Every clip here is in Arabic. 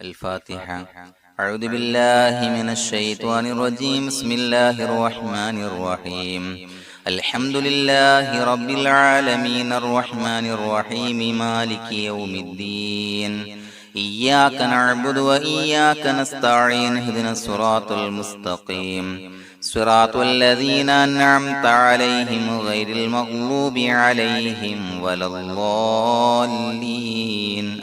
الفاتحة. أعوذ بالله من الشيطان الرجيم. بسم الله الرحمن الرحيم. الحمد لله رب العالمين الرحمن الرحيم مالك يوم الدين. إياك نعبد وإياك نستعين. اهدنا الصراط المستقيم صراط الذين أنعمت عليهم غير المغضوب عليهم ولا الضالين.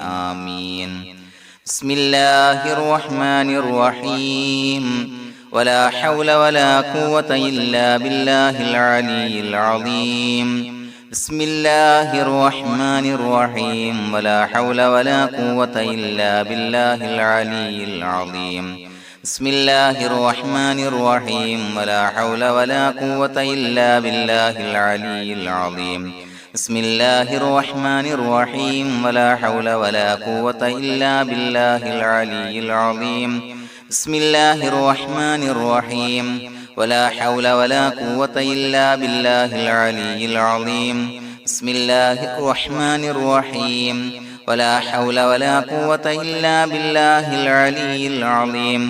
آمين. بسم الله الرحمن الرحيم. ولا حول ولا قوة إلا بالله العلي العظيم. بسم الله الرحمن الرحيم. ولا حول ولا قوة إلا بالله العلي العظيم. بسم الله الرحمن الرحيم. ولا حول ولا قوة إلا بالله العلي العظيم. بسم الله الرحمن الرحيم. ولا حول ولا قوة إلا بالله العلي العظيم. بسم الله الرحمن الرحيم. ولا حول ولا قوة إلا بالله العلي العظيم. بسم الله الرحمن الرحيم. ولا حول ولا قوة إلا بالله العلي العظيم.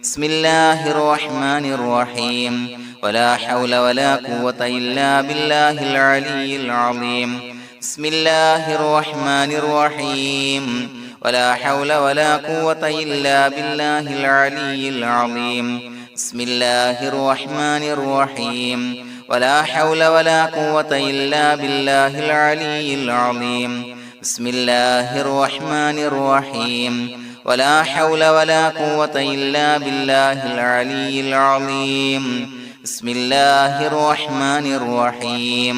بسم الله الرحمن الرحيم. ولا حول ولا قوة إلا بالله العلي العظيم. بسم الله الرحمن الرحيم. ولا حول ولا قوة إلا بالله العلي العظيم. بسم الله الرحمن الرحيم. ولا حول ولا قوة إلا بالله العلي العظيم. بسم الله الرحمن الرحيم. ولا حول ولا قوة إلا بالله العلي العظيم. بسم الله الرحمن الرحيم.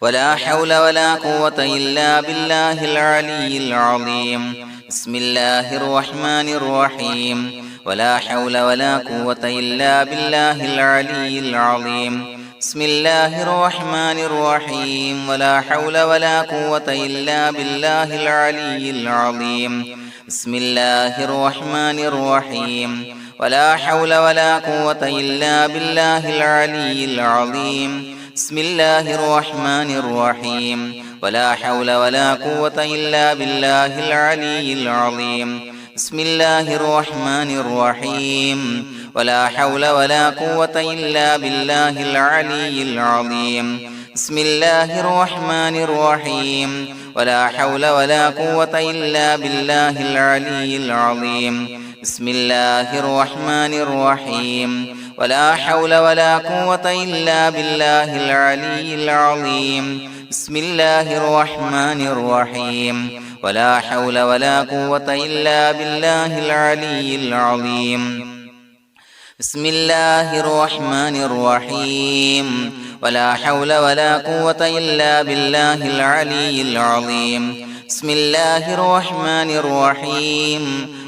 ولا حول ولا قوة إلا بالله العلي العظيم. بسم الله الرحمن الرحيم. ولا حول ولا قوة إلا بالله العلي العظيم. بسم الله الرحمن الرحيم. ولا حول ولا قوة إلا بالله العلي العظيم. بسم الله الرحمن الرحيم. ولا حول ولا قوة إلا بالله العلي العظيم. بسم الله الرحمن الرحيم. ولا حول ولا قوة إلا بالله العلي العظيم. بسم الله الرحمن الرحيم. ولا حول ولا قوة إلا بالله العلي العظيم. بسم الله الرحمن الرحيم. ولا حول ولا قوة إلا بالله العلي العظيم. بسم الله الرحمن الرحيم. ولا حول ولا قوة إلا بالله العلي العظيم. بسم الله الرحمن الرحيم. ولا حول ولا قوة إلا بالله العلي العظيم. بسم الله الرحمن الرحيم. ولا حول ولا قوة إلا بالله العلي العظيم. بسم الله الرحمن الرحيم.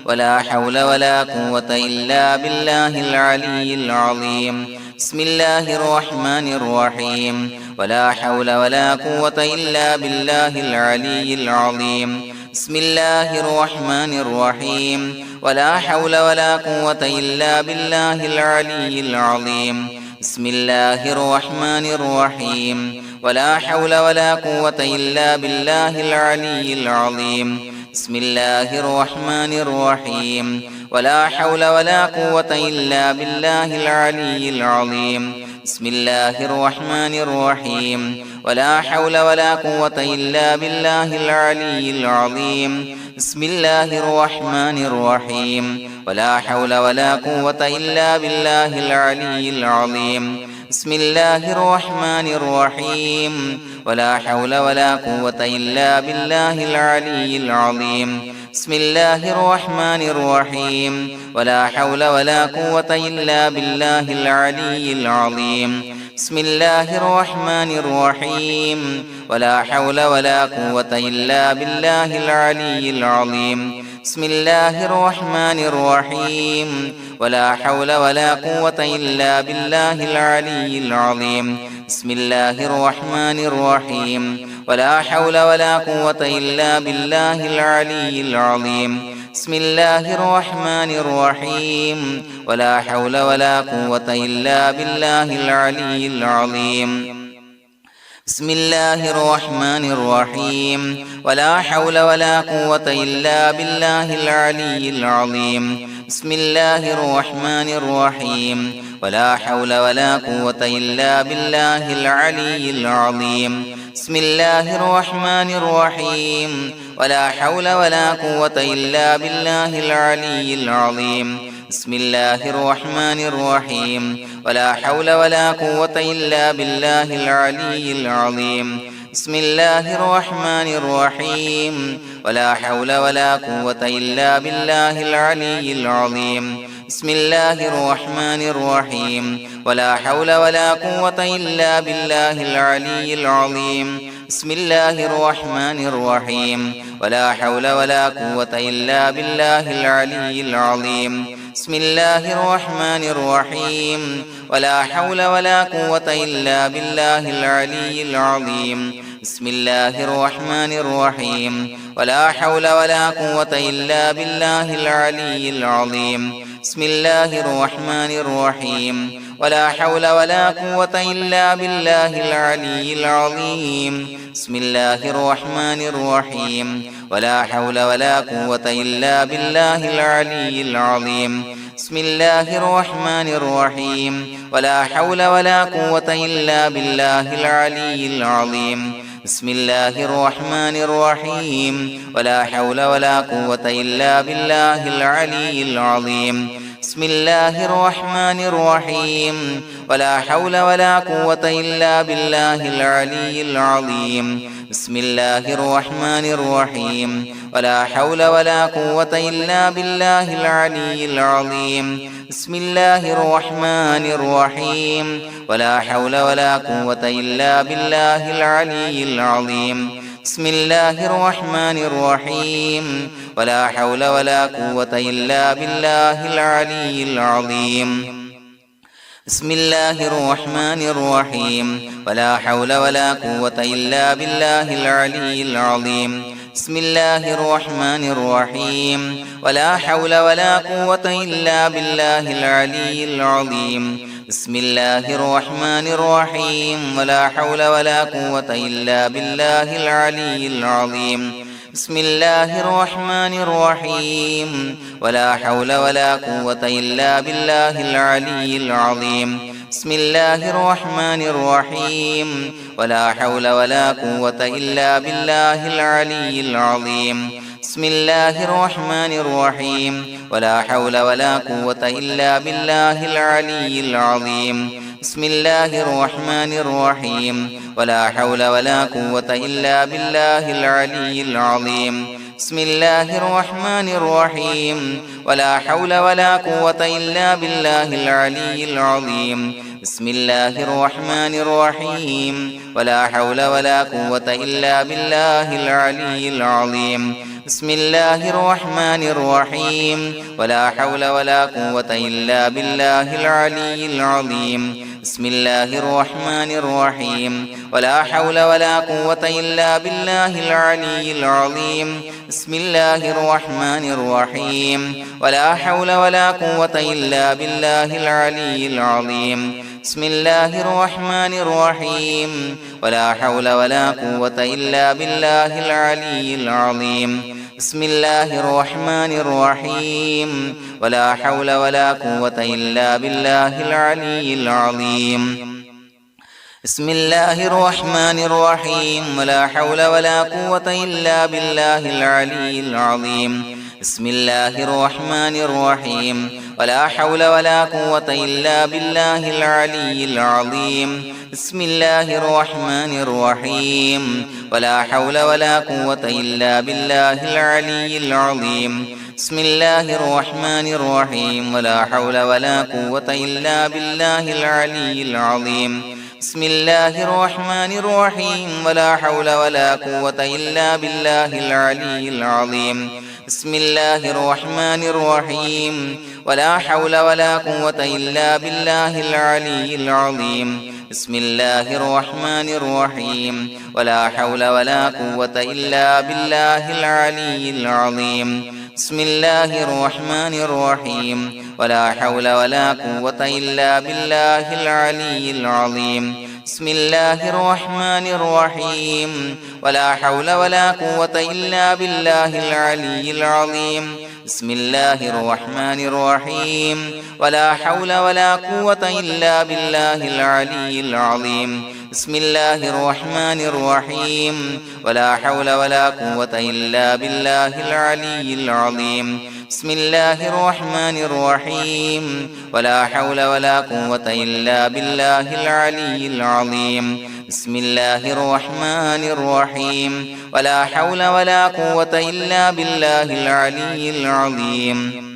ولا حول ولا قوة إلا بالله العلي العظيم. بسم الله الرحمن الرحيم. ولا حول ولا قوة إلا بالله العلي العظيم. بسم الله الرحمن الرحيم. ولا حول ولا قوة إلا بالله العلي العظيم. بسم الله الرحمن الرحيم. ولا حول ولا قوة إلا بالله العلي العظيم. بسم الله الرحمن الرحيم. ولا حول ولا قوة إلا بالله العلي العظيم. بسم الله الرحمن الرحيم. ولا حول ولا قوة إلا بالله العلي العظيم. بسم الله الرحمن الرحيم. ولا حول ولا قوة إلا بالله العلي العظيم. بسم الله الرحمن الرحيم. ولا حول ولا قوة إلا بالله العلي العظيم. بسم الله الرحمن الرحيم. ولا حول ولا قوة إلا بالله العلي العظيم. بسم الله الرحمن الرحيم. ولا حول ولا قوة إلا بالله العلي العظيم. بسم الله الرحمن الرحيم. ولا حول ولا قوة إلا بالله العلي العظيم. بسم الله الرحمن الرحيم. ولا حول ولا قوة إلا بالله العلي العظيم. بسم الله الرحمن الرحيم. ولا حول ولا قوة إلا بالله العلي العظيم. بسم الله الرحمن الرحيم ولا حول ولا قوة إلا بالله العلي العظيم بسم الله الرحمن الرحيم ولا حول ولا قوة إلا بالله العلي العظيم بسم الله الرحمن الرحيم ولا حول ولا قوة إلا بالله العلي العظيم بسم الله الرحمن الرحيم ولا حول ولا قوة إلا بالله العلي العظيم بسم الله الرحمن الرحيم ولا حول ولا قوة إلا بالله العلي العظيم بسم الله الرحمن الرحيم ولا حول ولا قوة إلا بالله العلي العظيم بسم الله الرحمن الرحيم ولا حول ولا قوة إلا بالله العلي العظيم بسم الله الرحمن الرحيم ولا حول ولا قوة إلا بالله العلي العظيم بسم الله الرحمن الرحيم ولا حول ولا قوة إلا بالله العلي العظيم بسم الله الرحمن الرحيم ولا حول ولا قوة إلا بالله العلي العظيم بسم الله الرحمن الرحيم ولا حول ولا قوة إلا بالله العلي العظيم بسم الله الرحمن الرحيم ولا حول ولا قوة إلا بالله العلي العظيم بسم الله الرحمن الرحيم ولا حول ولا قوة إلا بالله العلي العظيم بسم الله الرحمن الرحيم ولا حول ولا قوة إلا بالله العلي العظيم بسم الله الرحمن الرحيم ولا حول ولا قوة إلا بالله العلي العظيم بسم الله الرحمن الرحيم ولا حول ولا قوة إلا بالله العلي العظيم بسم الله الرحمن الرحيم ولا حول ولا قوة إلا بالله العلي العظيم بسم الله الرحمن الرحيم ولا حول ولا قوة إلا بالله العلي العظيم بسم الله الرحمن الرحيم ولا حول ولا قوة إلا بالله العلي العظيم بسم الله الرحمن الرحيم ولا حول ولا قوة إلا بالله العلي العظيم بسم الله الرحمن الرحيم ولا حول ولا قوة إلا بالله العلي العظيم بسم الله الرحمن الرحيم ولا حول ولا قوة إلا بالله العلي العظيم بسم الله الرحمن الرحيم ولا حول ولا قوة إلا بالله العلي العظيم بسم الله الرحمن الرحيم ولا حول ولا قوة إلا بالله العلي العظيم بسم الله الرحمن الرحيم ولا حول ولا قوة إلا بالله العلي العظيم بسم الله الرحمن الرحيم ولا حول ولا قوة إلا بالله العلي العظيم بسم الله الرحمن الرحيم ولا حول ولا قوة إلا بالله العلي العظيم بسم الله الرحمن الرحيم ولا حول ولا قوة إلا بالله العلي العظيم بسم الله الرحمن الرحيم ولا حول ولا قوة إلا بالله العلي العظيم بسم الله الرحمن الرحيم ولا حول ولا قوة إلا بالله العلي العظيم بسم الله الرحمن الرحيم ولا حول ولا قوة إلا بالله العلي العظيم بسم الله الرحمن الرحيم ولا حول ولا قوة إلا بالله العلي العظيم بسم الله الرحمن الرحيم ولا حول ولا قوة إلا بالله العلي العظيم بسم الله الرحمن الرحيم ولا حول ولا قوة إلا بالله العلي العظيم بسم الله الرحمن الرحيم ولا حول ولا قوة إلا بالله العلي العظيم بسم الله الرحمن الرحيم ولا حول ولا قوة إلا بالله العلي العظيم بسم الله الرحمن الرحيم ولا حول ولا قوة إلا بالله العلي العظيم بسم الله الرحمن الرحيم ولا حول ولا قوة إلا بالله العلي العظيم بسم الله الرحمن الرحيم ولا حول ولا قوة إلا بالله العلي العظيم بسم الله الرحمن الرحيم ولا حول ولا قوة إلا بالله العلي العظيم بسم الله الرحمن الرحيم ولا حول ولا قوة إلا بالله العلي العظيم بسم الله الرحمن الرحيم ولا حول ولا قوة إلا بالله العلي العظيم بسم الله الرحمن الرحيم ولا حول ولا قوة إلا بالله العلي العظيم بسم الله الرحمن الرحيم ولا حول ولا قوة إلا بالله العلي العظيم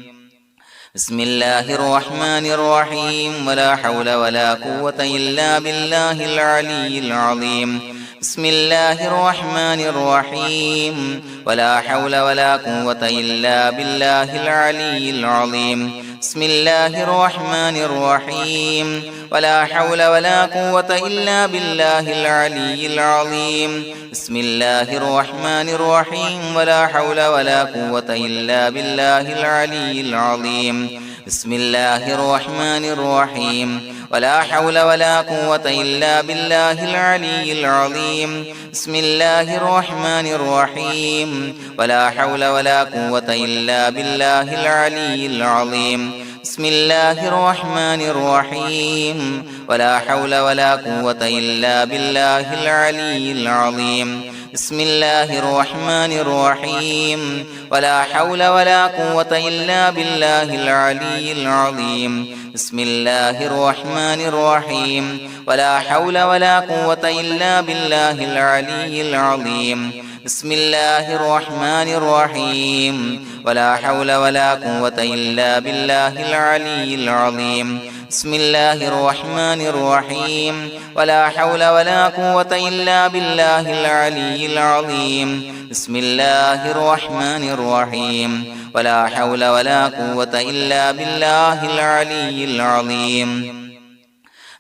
بسم الله الرحمن الرحيم ولا حول ولا قوة إلا بالله العلي العظيم بسم الله الرحمن الرحيم ولا حول ولا قوة إلا بالله العلي العظيم بسم الله الرحمن الرحيم ولا حول ولا قوة إلا بالله العلي العظيم بسم الله الرحمن الرحيم ولا حول ولا قوة إلا بالله العلي العظيم بسم الله الرحمن الرحيم ولا حول ولا قوة إلا بالله العلي العظيم بسم الله الرحمن الرحيم ولا حول ولا قوة إلا بالله العلي العظيم بسم الله الرحمن الرحيم ولا حول ولا قوة إلا بالله العلي العظيم بسم الله الرحمن الرحيم ولا حول ولا قوة إلا بالله العلي العظيم بسم الله الرحمن الرحيم ولا حول ولا قوة إلا بالله العلي العظيم بسم الله الرحمن الرحيم ولا حول ولا قوة إلا بالله العلي العظيم بسم الله الرحمن الرحيم ولا حول ولا قوة إلا بالله العلي العظيم بسم الله الرحمن الرحيم ولا حول ولا قوة إلا بالله العلي العظيم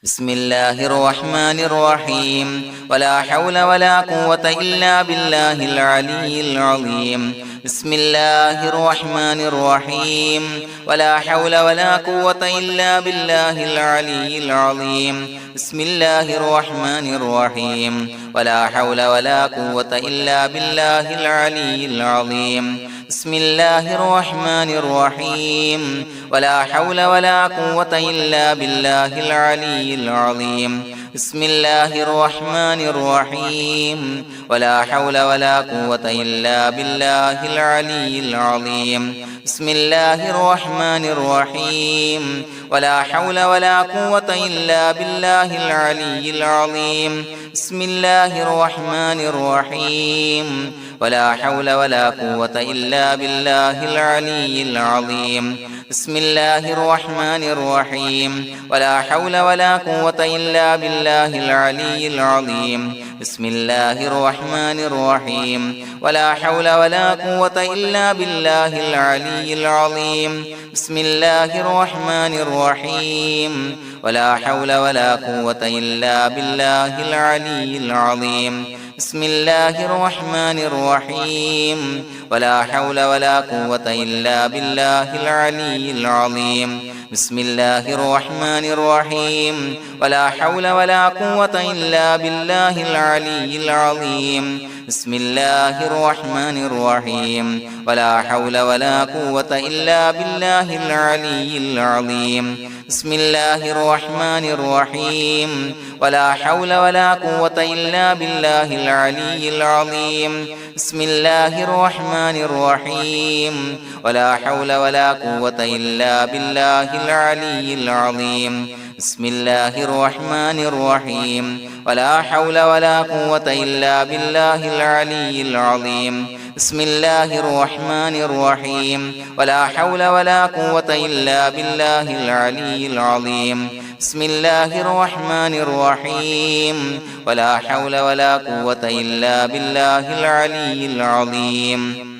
بسم الله الرحمن الرحيم ولا حول ولا قوة إلا بالله العلي العظيم بسم الله الرحمن الرحيم ولا حول ولا قوة إلا بالله العلي العظيم بسم الله الرحمن الرحيم ولا حول ولا قوة إلا بالله العلي العظيم بسم الله الرحمن الرحيم ولا حول ولا قوة إلا بالله العلي العظيم بسم الله الرحمن الرحيم ولا حول ولا قوة إلا بالله العلي العظيم بسم الله الرحمن الرحيم ولا حول ولا قوة إلا بالله العلي العظيم بسم الله الرحمن الرحيم ولا حول ولا قوة إلا بالله العلي العظيم بسم الله الرحمن الرحيم ولا حول ولا قوة إلا بالله العلي العظيم بسم الله الرحمن الرحيم ولا حول ولا قوة إلا بالله العلي العظيم بسم الله الرحمن الرحيم ولا حول ولا قوة إلا بالله العلي العظيم بسم الله الرحمن الرحيم ولا حول ولا قوة إلا بالله العلي العظيم بسم الله الرحمن الرحيم ولا حول ولا قوة إلا بالله العلي العظيم بسم الله الرحمن الرحيم ولا حول ولا قوة إلا بالله العلي العظيم بسم الله الرحمن الرحيم ولا حول ولا قوة إلا بالله العلي العظيم بسم الله الرحمن الرحيم ولا حول ولا قوة إلا بالله العلي العظيم بسم الله الرحمن الرحيم ولا حول ولا قوة إلا بالله العلي العظيم بسم الله الرحمن الرحيم ولا حول ولا قوة إلا بالله العلي العظيم بسم الله الرحمن الرحيم ولا حول ولا قوة إلا بالله العلي العظيم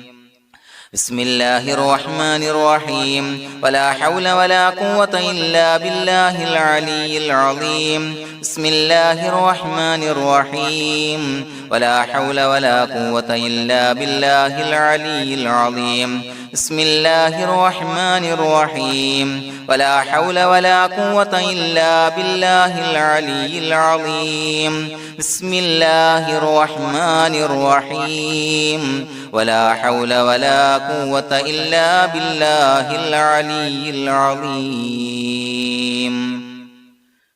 بسم الله الرحمن الرحيم ولا حول ولا قوة إلا بالله العلي العظيم بسم الله الرحمن الرحيم ولا حول ولا قوة إلا بالله العلي العظيم بسم الله الرحمن الرحيم ولا حول ولا قوة إلا بالله العلي العظيم بسم الله الرحمن الرحيم ولا حول ولا قوة إلا بالله العلي العظيم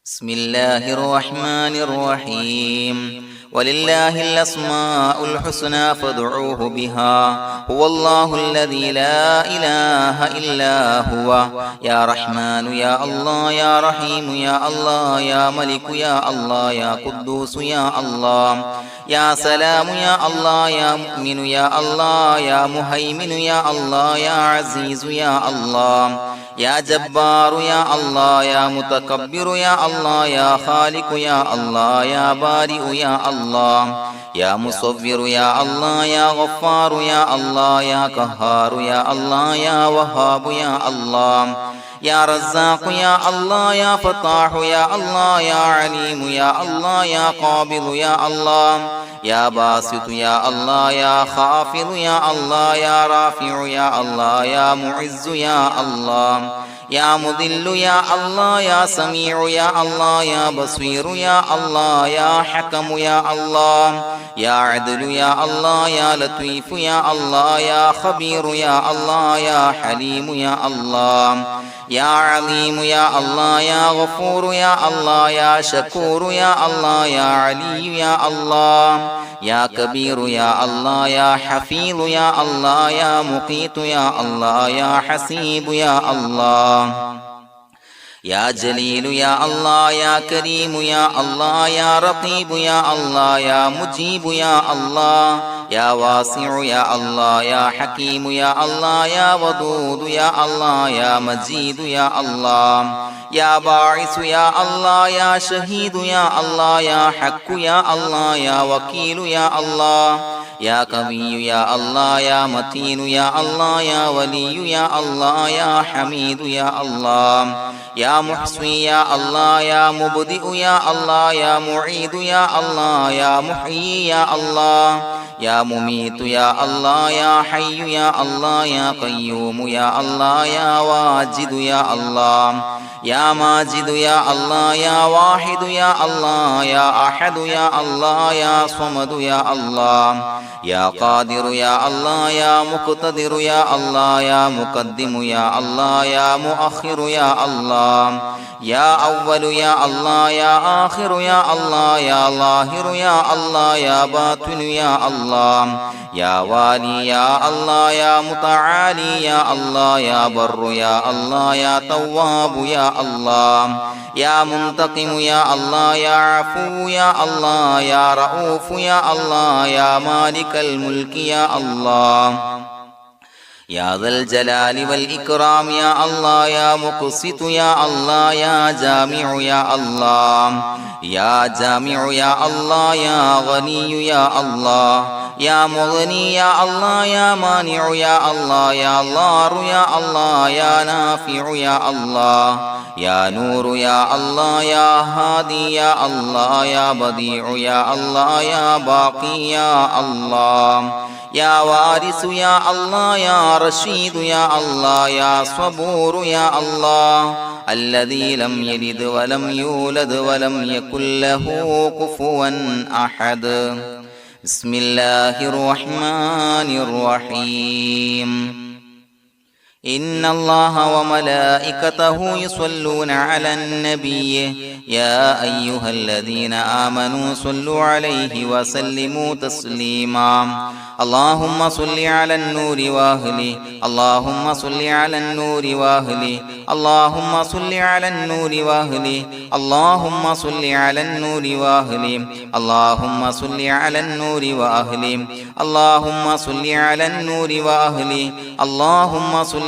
بسم الله الرحمن الرحيم ولله الأسماء الحسنى فادعوه بها هو الله الذي لا إله إلا هو يا رحمن يا الله يا رحيم يا الله يا ملك يا الله يا قدوس يا الله يا سلام يا الله يا مؤمن يا الله يا مهيمن يا الله يا عزيز يا الله يا جبار يا الله يا متكبر يا الله يا خالق يا الله يا بارئ يا الله يا مصور يا الله يا غفار يا الله يا قهار يا الله يا وهاب يا الله يا رزاق يا الله يا فتاح يا الله يا عليم يا الله يا قابض يا الله يا باسط يا الله يا خافض يا الله يا رافع يا الله يا معز يا الله يا مذل يا الله يا سميع يا الله يا بصير يا الله يا حكم يا الله يا عدل يا الله يا لطيف يا الله يا خبير يا الله يا حليم يا الله يا عليم يا الله يا غفور يا الله يا شكور يا الله يا علي يا الله يا كبير يا الله يا حفيظ يا الله يا مقيت يا الله يا حسيب يا الله يا جليل يا الله يا كريم يا الله يا رقيب يا الله يا مجيب يا الله يا واسع يا الله يا حكيم يا الله يا ودود يا الله يا مجيد يا الله يا باعث يا الله يا شهيد يا الله يا حق يا الله يا وكيل يا الله يا قوي يا الله يا متين يا الله يا ولي يا الله يا حميد يا الله يا محصي يا الله يا مبدئ يا الله يا معيد يا الله يا محيي يا الله يا مميت يا الله يا حي يا الله يا قيوم يا الله يا واجد يا الله يا ماجد يا الله يا واحد يا الله يا أحد يا الله يا صمد يا الله يا قادر يا الله يا مقتدر يا الله يا مقدم يا الله يا مؤخر يا الله يا أول يا الله يا آخر يا الله يا ظاهر يا الله يا باطن يا الله يا والي يا الله يا متعالي يا الله يا بر يا الله يا تواب يا الله يا منتقم يا الله يا عفو يا الله يا رؤوف يا الله يا مالك الملك يا الله يا ذا الجلال والإكرام يا الله يا مقسط يا الله يا جامع يا الله يا جامع يا الله يا غني يا الله يا مغني يا الله يا مانع يا الله يا ضار يا الله يا نافع يا الله يا نور يا الله يا هادي يا الله يا بديع يا الله يا باقي يا الله يا وارث يا الله يا رشيد يا الله يا صبور يا الله الذي لم يلد ولم يولد ولم يكن له كفوا أحد بسم الله الرحمن الرحيم إن الله وملائكته يصلون على النبي يا أيها الذين آمنوا صلوا عليه وسلموا تسليما اللهم صل على النور وأهله اللهم صل على النور وأهله اللهم صل على النور وأهله اللهم صل على النور وأهله اللهم صل على النور وأهله اللهم صل على النور وأهله اللهم صل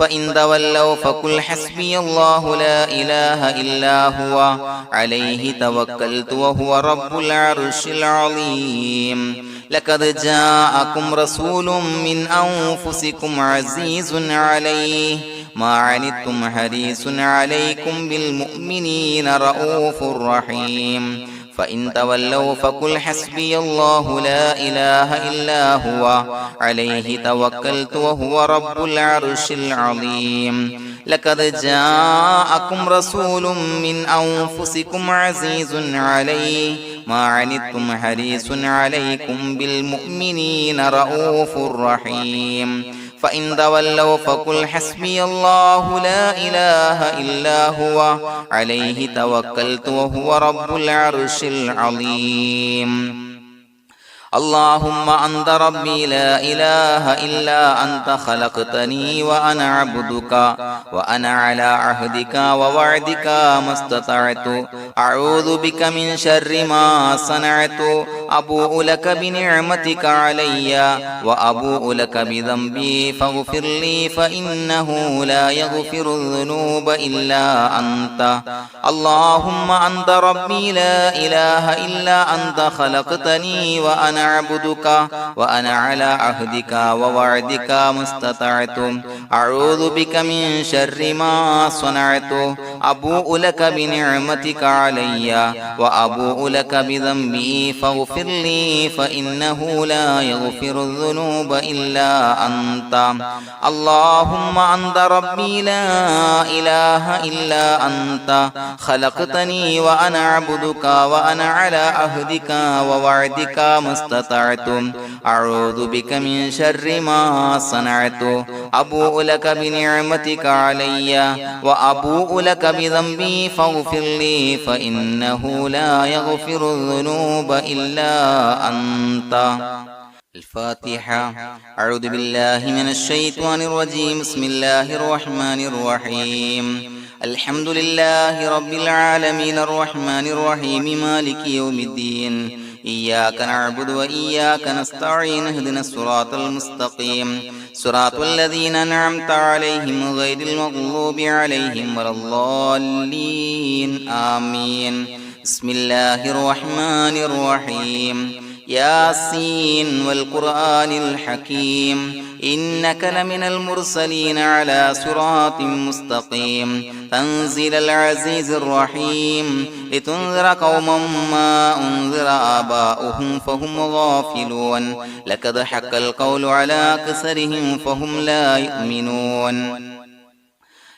فإن تولوا فقل حسبي الله لا إله إلا هو عليه توكلت وهو رب العرش العظيم لقد جاءكم رسول من أنفسكم عزيز عليه ما عنتم حريص عليكم بالمؤمنين رؤوف رحيم فإن تولوا فقل حسبي الله لا إله إلا هو عليه توكلت وهو رب العرش العظيم لقد جاءكم رسول من أنفسكم عزيز عليه ما عنتم حريص عليكم بالمؤمنين رؤوف رحيم فإن تولوا فقل حسبي الله لا إله إلا هو عليه توكلت وهو رب العرش العظيم اللهم أنت ربي لا إله إلا أنت خلقتني وأنا عبدك وأنا على عهدك ووعدك ما استطعت أعوذ بك من شر ما صنعت أبوء لك بنعمتك علي وأبوء لك بذنبي فاغفر لي فإنه لا يغفر الذنوب إلا أنت اللهم أنت ربي لا إله إلا أنت خلقتني وأنا عبدك وأنا على عهدك ووعدك ما استطعت أعوذ بك من شر ما صنعت أبوء لك بنعمتك علي وأبوء لك بذنبي فاغفر لي فإنه لا يغفر الذنوب إلا أنت اللهم أنت ربي لا إله إلا أنت خلقتني وأنا عبدك وأنا على عهدك ووعدك ما استطعت أعوذ بك من شر ما صنعت أبوء لك بنعمتك علي وأبوء لك بذنبي فاغفر لي فإنه لا يغفر الذنوب إلا أنت الفاتحة أعوذ بالله من الشيطان الرجيم بسم الله الرحمن الرحيم الحمد لله رب العالمين الرحمن الرحيم مالك يوم الدين إياك نعبد وإياك نستعين اهدنا الصراط المستقيم صراط الذين أنعمت عليهم غير المغضوب عليهم ولا الضالين آمين بسم الله الرحمن الرحيم ياسين والقرآن الحكيم إنك لمن المرسلين على صراط مستقيم تنزيل العزيز الرحيم لتنذر قوما ما أنذر آباؤهم فهم غافلون لقد حق القول على أكثرهم فهم لا يؤمنون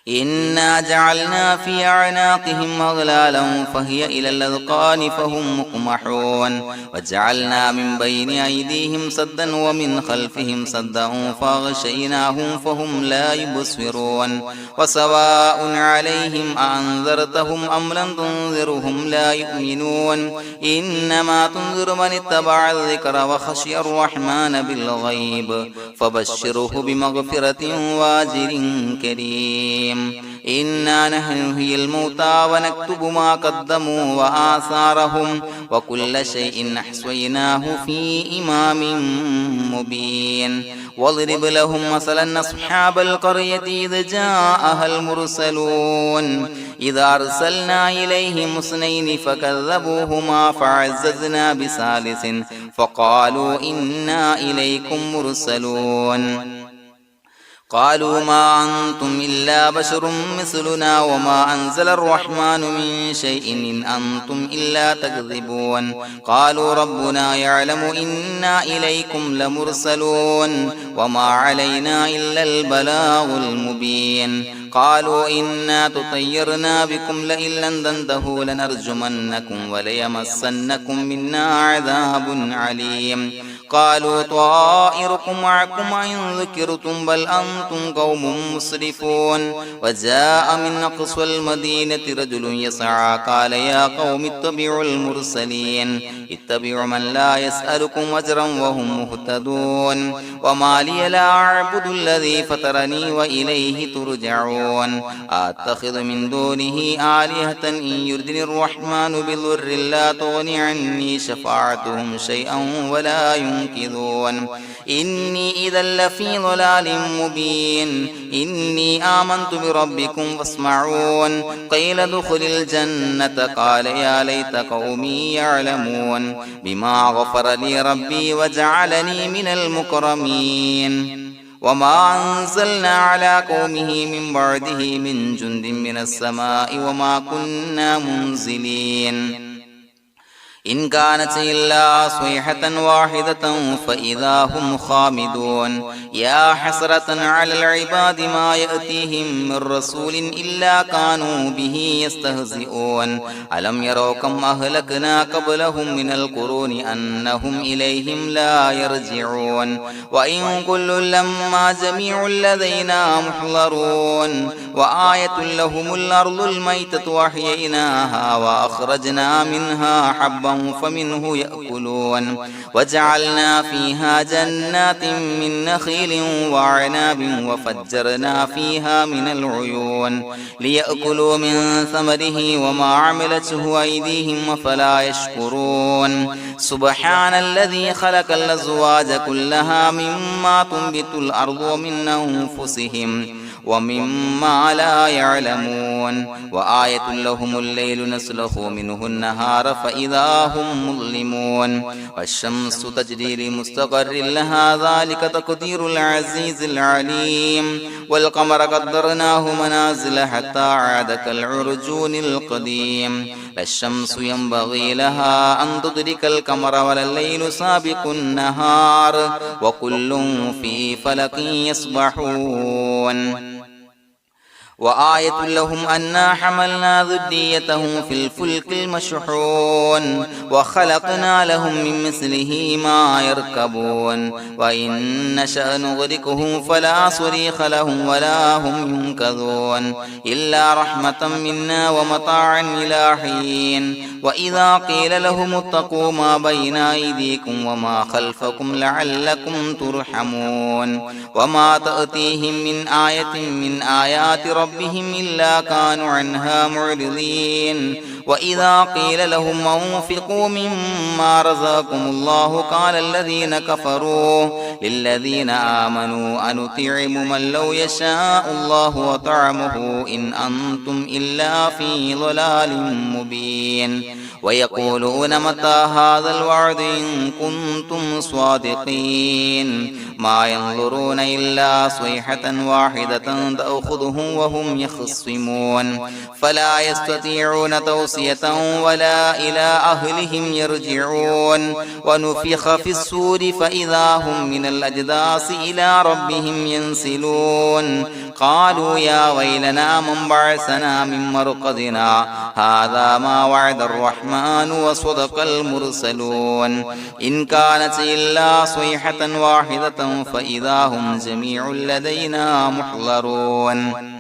إنا جعلنا في أعناقهم أغلالا فهي إلى الأذقان فهم مقمحون وجعلنا من بين أيديهم سدا ومن خلفهم سدا فأغشيناهم فهم لا يبصرون وسواء عليهم أأنذرتهم أم لم تنذرهم لا يؤمنون إنما تنذر من اتبع الذكر وخشي الرحمن بالغيب فبشره بمغفرة وأجر كريم إنا نحن نحيي الموتى ونكتب ما قدموا وآثارهم وكل شيء أحصيناه في إمام مبين واضرب لهم مثلا أصحاب القرية إذ جاءها المرسلون إذا أرسلنا إليهم اثنين فكذبوهما فعززنا بثالث فقالوا إنا إليكم مرسلون قالوا ما أنتم إلا بشر مثلنا وما أنزل الرحمن من شيء إن أنتم إلا تكذبون قالوا ربنا يعلم إنا إليكم لمرسلون وما علينا إلا البلاغ المبين قالوا إنا تطيرنا بكم لئن لم تنتهوا لنرجمنكم وليمسنكم منا عذاب عليم قالوا طائركم معكم إن ذكرتم بل أنتم قوم مسرفون وجاء من أقصى المدينة رجل يسعى قال يا قوم اتبعوا المرسلين اتبعوا من لا يسألكم أجرا وهم مهتدون وما لي لا أعبد الذي فطرني وإليه ترجعون أتخذ من دونه آلهة إن يردني الرحمن بضر لا تغني عني شفاعتهم شيئا ولا ينصرون ينكثون إني إذا لفي ضلال مبين إني آمنت بربكم فاسمعون قيل ادخل الجنة قال يا ليت قومي يعلمون بما غفر لي ربي وجعلني من المكرمين وما أنزلنا على قومه من بعده من جند من السماء وما كنا منزلين إن كانت إلا صيحة واحدة فإذا هم خامدون يا حسرة على العباد ما يأتيهم من رسول إلا كانوا به يستهزئون ألم يروا كم أهلكنا قبلهم من القرون أنهم إليهم لا يرجعون وإن كل لما جميع لدينا محضرون وآية لهم الأرض الميتة وأحييناها وأخرجنا منها حبا فمنه يأكلون وجعلنا فيها جنات من نخيل وعناب وفجرنا فيها من العيون ليأكلوا من ثمره وما عملته أيديهم فلا يشكرون سبحان الذي خلق الأزواج كلها مما تنبت الأرض ومن أنفسهم ومما لا يعلمون وآية لهم الليل نسلخ منه النهار فإذا هم مظلمون والشمس تجري لمستقر لها ذلك تقدير العزيز العليم والقمر قدرناه منازل حتى عاد كالعرجون القديم لا الشمس ينبغي لها أن تدرك القمر ولا الليل سابق النهار وكل في فلك يسبحون وآية لهم أنا حملنا ذريتهم في الفلك المشحون وخلقنا لهم من مثله ما يركبون وإن نشأ نغرقهم فلا صريخ لهم ولا هم ينقذون إلا رحمة منا ومتاعا إلى حين وإذا قيل لهم اتقوا ما بين أيديكم وما خلفكم لعلكم ترحمون وما تأتيهم من آية من آيات ربهم إلا كانوا عنها معرضين وإذا قيل لهم أنفقوا مما رزقكم الله قال الذين كفروا للذين آمنوا أنطعم من لو يشاء الله وطعمه إن أنتم إلا في ضلال مبين ويقولون متى هذا الوعد إن كنتم صادقين ما ينظرون إلا صيحة واحدة تأخذهم وهم يخصمون فلا يستطيعون توصية ولا إلى أهلهم يرجعون ونفخ في الصور فإذا هم من الأجداث إلى ربهم ينسلون قالوا يا ويلنا من بعثنا من مرقدنا هذا ما وعد الرحمن وصدق المرسلون إن كانت إلا صيحة واحدة فإذا هم جميع لدينا محضرون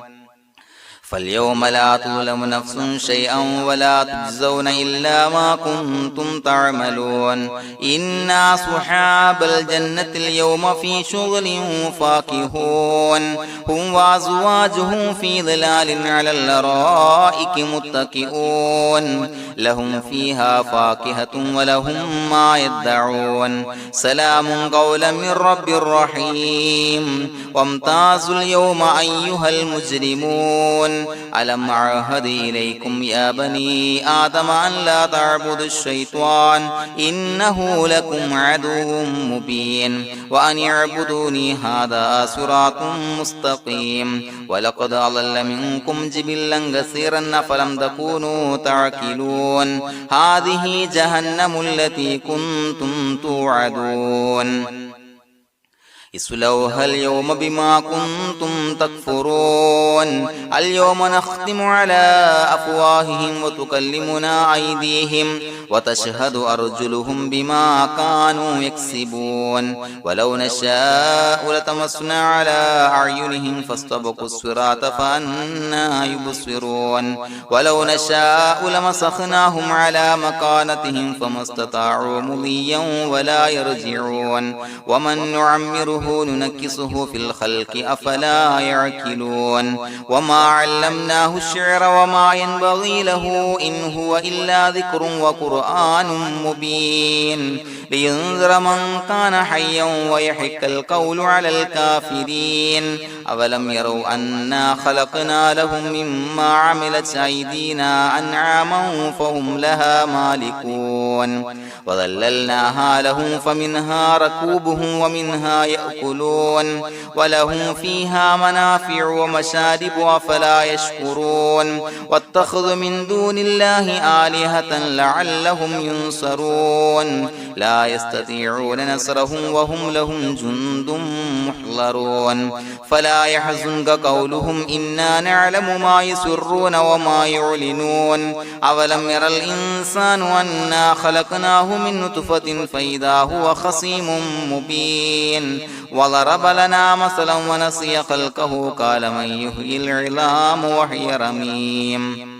فاليوم لا تظلم نفس شيئا ولا تجزون إلا ما كنتم تعملون إنا أصحاب الجنة اليوم في شغل فاكهون هم وأزواجهم في ظلال على الأرائك متكئون لهم فيها فاكهة ولهم ما يدعون سلام قولا من رب رحيم وامتازوا اليوم أيها المجرمون ألم أعهد إليكم يا بني آدم أن لا تعبدوا الشيطان إنه لكم عدو مبين وأن اعبدوني هذا صراط مستقيم ولقد أضل منكم جبلا كثيرا فلم تكونوا تعقلون هذه جهنم التي كنتم توعدون اصلوها اليوم بما كنتم تكفرون اليوم نختم على أفواههم وتكلمنا أيديهم وتشهد أرجلهم بما كانوا يكسبون ولو نشاء لتمسنا على أعينهم فاستبقوا الصراط فأنى يبصرون ولو نشاء لمسخناهم على مكانتهم فما استطاعوا مضيا ولا يرجعون ومن نعمره نعمره ننكسه في الخلق أفلا يعقلون وما علمناه الشعر وما ينبغي له إن هو إلا ذكر وقرآن مبين لينذر من كان حيا ويحق القول على الكافرين أولم يروا أنا خلقنا لهم مما عملت أيدينا أنعاما فهم لها مالكون وظللناها لهم فمنها ركوبهم ومنها يأكلون ولهم فيها منافع ومشارب أفلا يشكرون واتخذوا من دون الله آلهة لعلهم ينصرون لا يستطيعون نصرهم وهم لهم جند محضرون فلا يحزنك قولهم إنا نعلم ما يسرون وما يعلنون أولم ير الإنسان أنا خلقناه من نطفة فإذا هو خصيم مبين وضرب لنا مثلا ونسي خلقه قال من يحيي العظام وهي رميم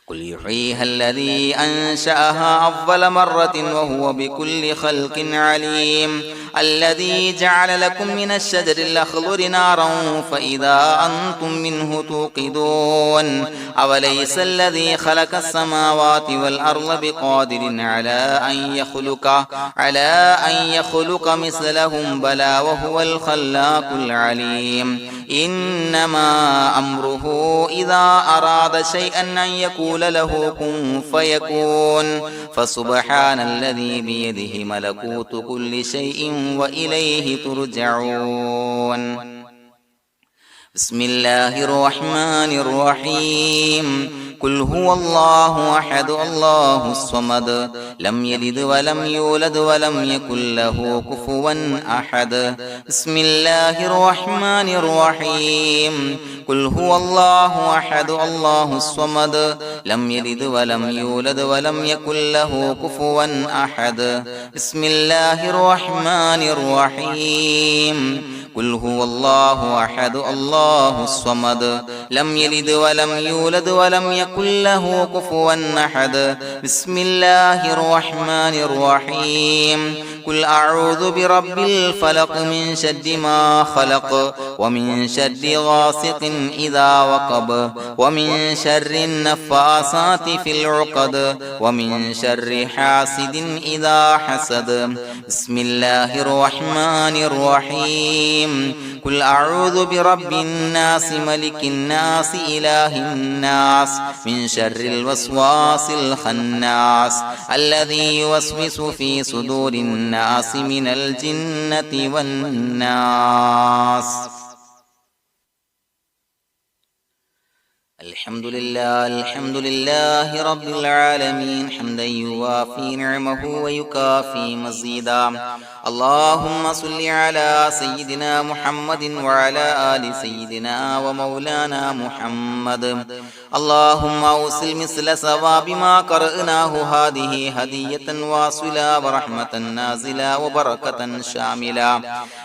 قل يحييها الذي أنشأها أول مرة وهو بكل خلق عليم الذي جعل لكم من الشجر الأخضر نارا فإذا أنتم منه توقدون أوليس الذي خلق السماوات والأرض بقادر على أن يخلق مثلهم بلى وهو الخلاق العليم إنما أمره إذا أراد شيئا أن يقول له كن فيكون فسبحان الذي بيده ملكوت كل شيء وإليه ترجعون بسم الله الرحمن الرحيم قل هو الله أحد الله الصمد لم يلد ولم يولد ولم يكن له كفوا أحد بسم الله الرحمن الرحيم قل هو الله أحد الله الصمد لم يلد ولم يولد ولم يكن له كفوا أحد بسم الله الرحمن الرحيم قل هو الله أحد الله الصمد لم يلد ولم يولد ولم يكن له كفوا أحد بسم الله الرحمن الرحيم قل أعوذ برب الفلق من شر ما خلق ومن شر غاسق إذا وقب ومن شر النفاثات في العقد ومن شر حاسد إذا حسد بسم الله الرحمن الرحيم قل أعوذ برب الناس ملك الناس إله الناس من شر الوسواس الخناس الذي يوسوس في صدور الناس من الجنة والناس الحمد لله رب العالمين حمدا يوافي نعمه ويكافي مزيدا اللهم صل على سيدنا محمد وعلى آل سيدنا ومولانا محمد اللهم أوصل مثل ثواب ما قرأناه هذه هدية واصلة ورحمة نازلة وبركة شاملة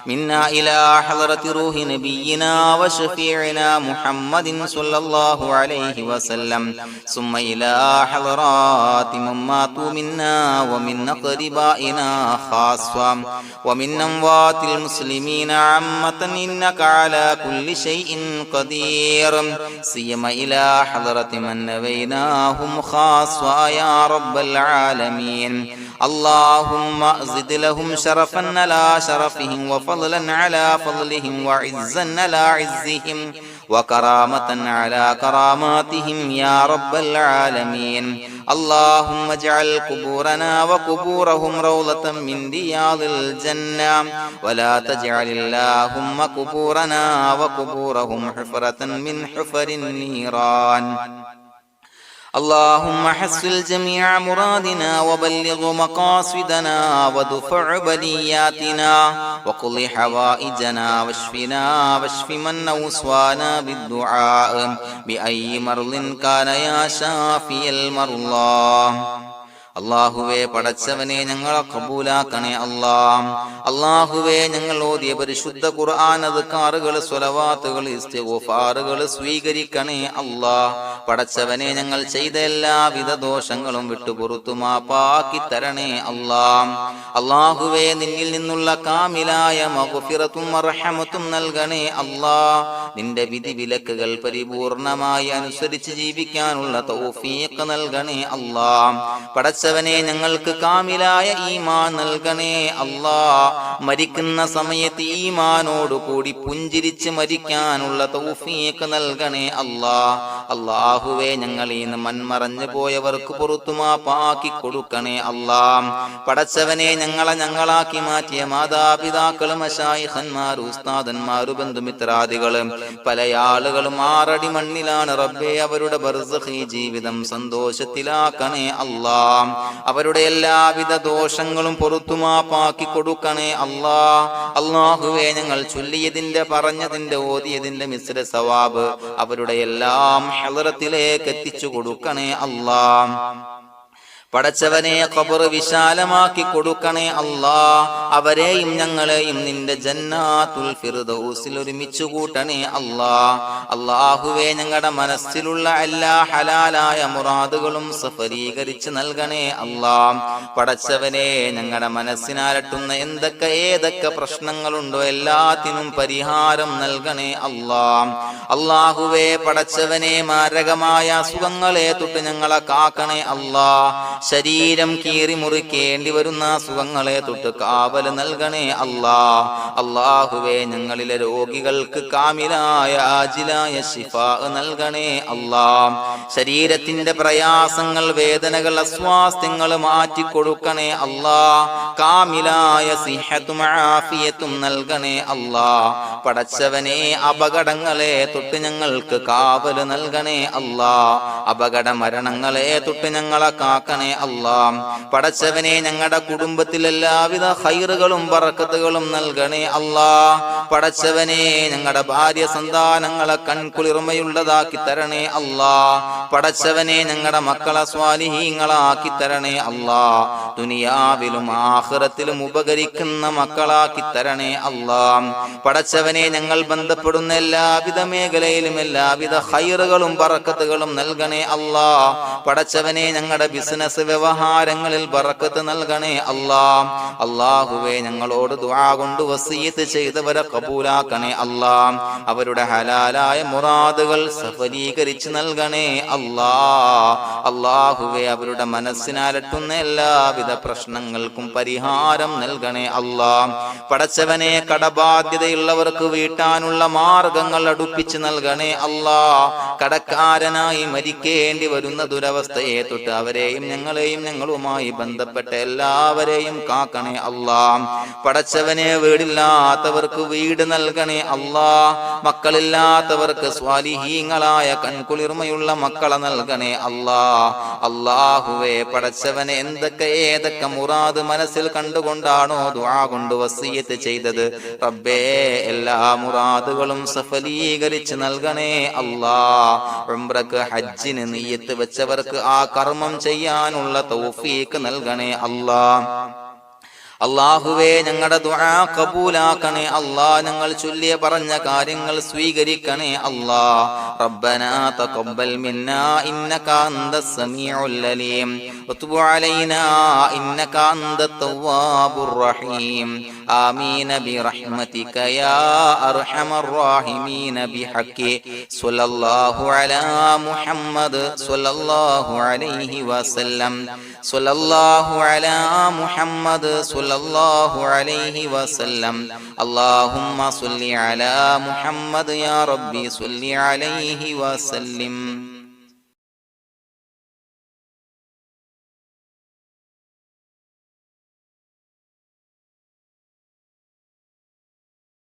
منا إلى حضرة روح نبينا وشفيعنا محمد صلى الله عليه وسلم ثم إلى حضرات من ماتوا منا ومن أقربائنا خاصة ومن أموات المسلمين عامة إنك على كل شيء قدير سيما إلى حضرة من نبيناهم خاصة يا رب العالمين اللهم زد لهم شرفا على شرفهم وفضلا على فضلهم وعزا على عزهم وكرامة على كراماتهم يا رب العالمين اللهم اجعل قبورنا وقبورهم روضة من رياض الجنة ولا تجعل اللهم قبورنا وقبورهم حفرة من حفر النيران اللهم حصل جميع مرادنا وبلغ مقاصدنا ودفع بلياتنا وقض حوائجنا واشفنا واشف من أوصانا بالدعاء بأي مرض كان يا شافي المرضى അല്ലാഹുവേ പടച്ചവനെ ഞങ്ങളെ ഖബൂലാക്കണേ അല്ലാ. അല്ലാഹുവേ ഞങ്ങൾ ഓതിയ പരിശുദ്ധ ഖുർആൻ അദ്കാറുകൾ സ്വലവാത്തുകൾ ഇസ്തിഗ്ഫാറുകൾ സ്വീകരിക്കണേ അല്ലാ. പടച്ചവനെ ഞങ്ങൾ ചെയ്ത എല്ലാവിധ ദോഷങ്ങളും വിട്ടുപുറത്തു മാപ്പാക്കി തരണേ അല്ലാ. അല്ലാഹുവേ നിന്നിൽ നിന്നുള്ള കാമിലായ മഗ്ഫിറത്തും റഹ്മത്തും നൽകണേ അല്ലാ. നിന്റെ വിധി വിലക്കുകൾ പരിപൂർണമായി അനുസരിച്ച് ജീവിക്കാനുള്ള തൗഫീഖ് നൽകണേ അല്ലാ. പടച്ചവനെ ഞങ്ങൾക്ക് കാമിലായ ഈമാൻ നൽകണേ അല്ലാ. മരിക്കുന്ന സമയത്ത് ഈമാനോട് കൂടി പുഞ്ചിരിച്ച് മരിക്കാനുള്ള തൗഫീഖ് നൽകണേ അല്ലാ. അല്ലാഹുവേ ഞങ്ങളിൽ നിന്ന് മൺമറഞ്ഞു പോയവർക്ക് പുറത്തു മാപ്പാക്കി കൊടുക്കണേ അല്ലാ. പടച്ചവനെ ഞങ്ങളാക്കി മാറ്റിയ മാതാപിതാക്കളും മശായിഖന്മാരും ഉസ്താദന്മാരും ബന്ധുമിത്രാദികളും പല ആളുകളും 6 അടി മണ്ണിലാണ് റബ്ബേ. അവരുടെ ബർസഖി ജീവിതം സന്തോഷത്തിലാക്കണേ അല്ലാ. അവരുടെ എല്ലാവിധ ദോഷങ്ങളും പുറത്തു മാപ്പാക്കി കൊടുക്കണേ അല്ലാ. അല്ലാഹുവേ ഞങ്ങൾ ചൊല്ലിയതിന്റെ പറഞ്ഞതിന്റെ ഓതിയതിന്റെ മിശ്ര സവാബ് അവരുടെ എല്ലാം ഹളറത്തിലേക്ക് എത്തിച്ചു കൊടുക്കണേ അല്ലാ. പടച്ചവനെ ഖബർ വിശാലമാക്കി കൊടുക്കണേ അല്ലാ. അവരെയും ഞങ്ങളെയും നിന്റെ ജന്നാത്തുൽ ഫിർദൗസിൽ ഒരുമിച്ച് കൂട്ടണേ അല്ലാ. അല്ലാഹുവേ ഞങ്ങളുടെ മനസ്സിലുള്ള എല്ലാ ഹലാലായ മുറാദുകളും സഫലീകരിച്ച് നൽകണേ അല്ലാ. പടച്ചവനെ ഞങ്ങളുടെ മനസ്സിനാലട്ടുന്ന ഏതൊക്കെ പ്രശ്നങ്ങളുണ്ടോ എല്ലാത്തിനും പരിഹാരം നൽകണേ അല്ലാ. അല്ലാഹുവേ പടച്ചവനെ മാരകമായ അസുഖങ്ങളെ തൊട്ട് ഞങ്ങളെ കാക്കണേ അല്ലാ. ശരീരം കീറി മുറിക്കേണ്ടി വരുന്ന അസുഖങ്ങളെ തൊട്ട് കാവല് നൽകണേ അല്ലാ. അല്ലാഹുവേ ഞങ്ങളിലെ രോഗികൾക്ക് കാമിലായ ആജിലായ ശിഫാ നൽകണേ അല്ലാ. ശരീരത്തിന്റെ പ്രയാസങ്ങൾ വേദനകൾ അസ്വാസ്ഥ്യങ്ങൾ മാറ്റിക്കൊടുക്കണേ അല്ലാ. കാമിലായ സിഹത്തും ആഫിയത്തും നൽകണേ അല്ലാ. പടച്ചവനെ അപകടങ്ങളെ തൊട്ട് ഞങ്ങൾക്ക് കാവല് നൽകണേ അല്ലാ. അപകട മരണങ്ങളെ തൊട്ട് ഞങ്ങളെ കാക്കണേ അല്ലാ. പടച്ചവനെ ഞങ്ങളുടെ കുടുംബത്തിൽ എല്ലാവിധ ഖൈറുകളും ബറക്കത്തുകളും നൽകണേ അല്ലാ. പടച്ചവനെ ഞങ്ങളുടെ ഭാര്യ സന്താനങ്ങളെ കൺകുളിർമയുള്ളതാക്കി തരണേ അല്ലാ. പടച്ചവനെ ഞങ്ങളുടെ മക്കളെ സ്വാലിഹീങ്ങളാക്കി തരണേ അല്ലാ. ദുനിയാവിലും ആഖിറത്തിലും ഉപകരിക്കുന്ന മക്കളാക്കി തരണേ അല്ലാ. പടച്ചവനെ ഞങ്ങൾ ബന്ധപ്പെടുന്ന എല്ലാവിധ മേഖലയിലും എല്ലാവിധ ഖൈറുകളും ബറക്കത്തുകളും നൽകണേ അല്ലാ. പടച്ചവനെ ഞങ്ങളുടെ ബിസിനസ് വ്യവഹാരങ്ങളിൽ ബറക്കത്ത് നൽകണേ അല്ലാ. അല്ലാഹുവേ ഞങ്ങളോട് ദുആ കൊണ്ട് വസിയത്ത് ചെയ്തവരെ കബൂലാക്കണേ അല്ലാ. അവരുടെ ഹലാലായ മുറാദുകൾ സഫലീകരിച്ച് നൽകണേ അല്ലാ. അല്ലാഹുവേ അവരുടെ മനസ്സിനാലട്ടുന്ന എല്ലാവിധ പ്രശ്നങ്ങൾക്കും പരിഹാരം നൽകണേ അല്ലാ. പടച്ചവനെ കടബാധ്യതയുള്ളവർക്ക് വീട്ടാനുള്ള മാർഗങ്ങൾ അടുപ്പിച്ച് നൽകണേ അല്ലാ. കടക്കാരനായി മരിക്കേണ്ടി വരുന്ന ദുരവസ്ഥയെ തൊട്ട് അവരെയും ഞങ്ങളെയും ഞങ്ങളുമായി ബന്ധപ്പെട്ട എല്ലാവരെയും കാക്കണേ അല്ലാ. പടച്ചവനെ വീടില്ലാത്തവർക്ക് വീട് നൽകണേ അല്ലാ. മക്കളില്ലാത്തവർക്ക് സ്വാലിഹീങ്ങളായ കൺകുളിർമയുള്ള മക്കളെ നൽകണേ അല്ലാ. അല്ലാഹുവേ പടച്ചവനെ ഏതൊക്കെ മുറാദ് മനസ്സിൽ കണ്ടുകൊണ്ടാണോ ദുആ കൊണ്ട് വസിയത്ത് ചെയ്തത് റബ്ബേ എല്ലാ മുറാദുകളും സഫലീകരിച്ച് നൽകണേ അല്ലാ. ഉംറക്ക് ഹജ്ജിന് നിയ്യത്ത് വെച്ചവർക്ക് ആ കർമ്മം ചെയ്യാനുള്ള തൗഫീഖ് നൽകണേ അല്ലാ. അല്ലാഹുവേ ഞങ്ങളുടെ ദുആ ഖബൂലാക്കണേ അല്ലാ. ഞങ്ങൾ ചൊല്ലിയ പറഞ്ഞ കാര്യങ്ങൾ സ്വീകരിക്കണേ അല്ലാ. റബ്ബനാ തഖബ്ബൽ മിന്നാ ഇന്നക അന്തസ് സമീഉൽ അലീം വതുബ് അലൈനാ ഇന്നക അന്തത് തവ്വാബുർ റഹീം. ആമീൻ ബിറഹ്മതിക യാ അർഹമർ റഹീമീൻ ബിഹഖി സ്വല്ലല്ലാഹു അലാ മുഹമ്മദ് സ്വല്ലല്ലാഹു അലൈഹി വസല്ലം. സ്വല്ലല്ലാഹു അലാ മുഹമ്മദ് സ്വല്ലല്ലാഹു അലൈഹി വസല്ലം. അല്ലാഹുമ്മ സ്വല്ലി അലാ മുഹമ്മദ് യാ റബ്ബി സ്വല്ലി അലൈഹി വസല്ലം.